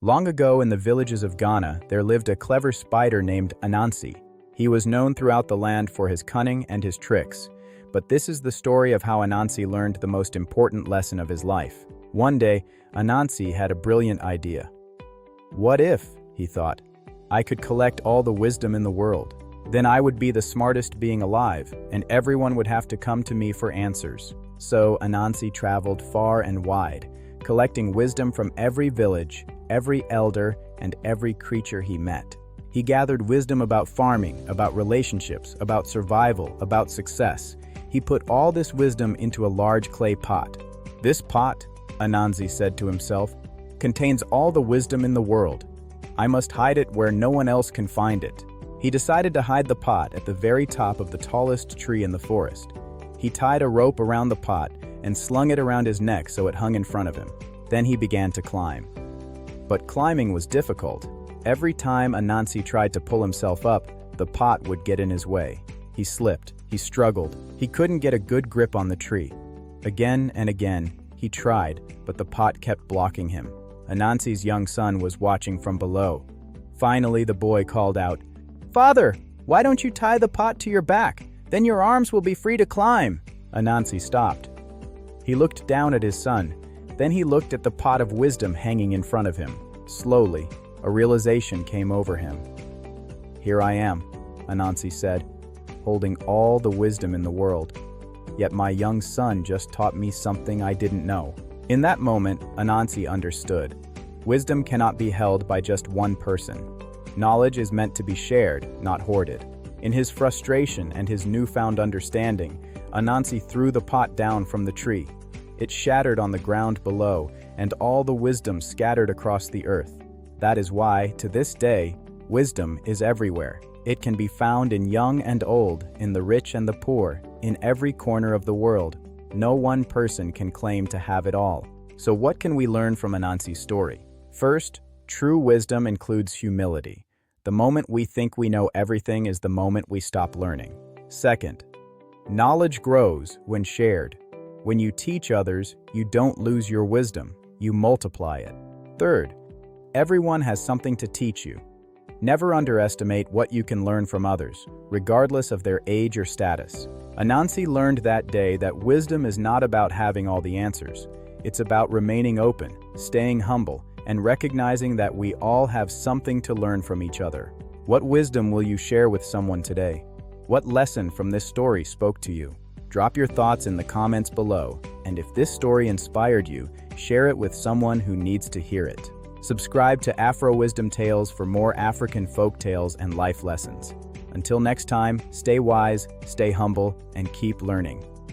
Long ago in the villages of Ghana, there lived a clever spider named Anansi. He was known throughout the land for his cunning and his tricks. But this is the story of how Anansi learned the most important lesson of his life. One day, Anansi had a brilliant idea. What if, he thought, I could collect all the wisdom in the world? Then I would be the smartest being alive, and everyone would have to come to me for answers. So Anansi traveled far and wide, collecting wisdom from every village, every elder, and every creature he met. He gathered wisdom about farming, about relationships, about survival, about success. He put all this wisdom into a large clay pot. This pot, Anansi said to himself, contains all the wisdom in the world. I must hide it where no one else can find it. He decided to hide the pot at the very top of the tallest tree in the forest. He tied a rope around the pot and slung it around his neck so it hung in front of him. Then he began to climb. But climbing was difficult. Every time Anansi tried to pull himself up, the pot would get in his way. He slipped, he struggled, he couldn't get a good grip on the tree. Again and again, he tried, but the pot kept blocking him. Anansi's young son was watching from below. Finally, the boy called out, "Father, why don't you tie the pot to your back? Then your arms will be free to climb." Anansi stopped. He looked down at his son. Then he looked at the pot of wisdom hanging in front of him. Slowly, a realization came over him. "Here I am," Anansi said, "holding all the wisdom in the world. Yet my young son just taught me something I didn't know." In that moment, Anansi understood. Wisdom cannot be held by just one person. Knowledge is meant to be shared, not hoarded. In his frustration and his newfound understanding, Anansi threw the pot down from the tree. It shattered on the ground below, and all the wisdom scattered across the earth. That is why, to this day, wisdom is everywhere. It can be found in young and old, in the rich and the poor, in every corner of the world. No one person can claim to have it all. So what can we learn from Anansi's story? First, true wisdom includes humility. The moment we think we know everything is the moment we stop learning. Second, knowledge grows when shared. When you teach others, you don't lose your wisdom, you multiply it. Third, everyone has something to teach you. Never underestimate what you can learn from others, regardless of their age or status. Anansi learned that day that wisdom is not about having all the answers. It's about remaining open, staying humble, and recognizing that we all have something to learn from each other. What wisdom will you share with someone today? What lesson from this story spoke to you? Drop your thoughts in the comments below, and if this story inspired you, share it with someone who needs to hear it. Subscribe to AfroWisdom Tales for more African folk tales and life lessons. Until next time, stay wise, stay humble, and keep learning.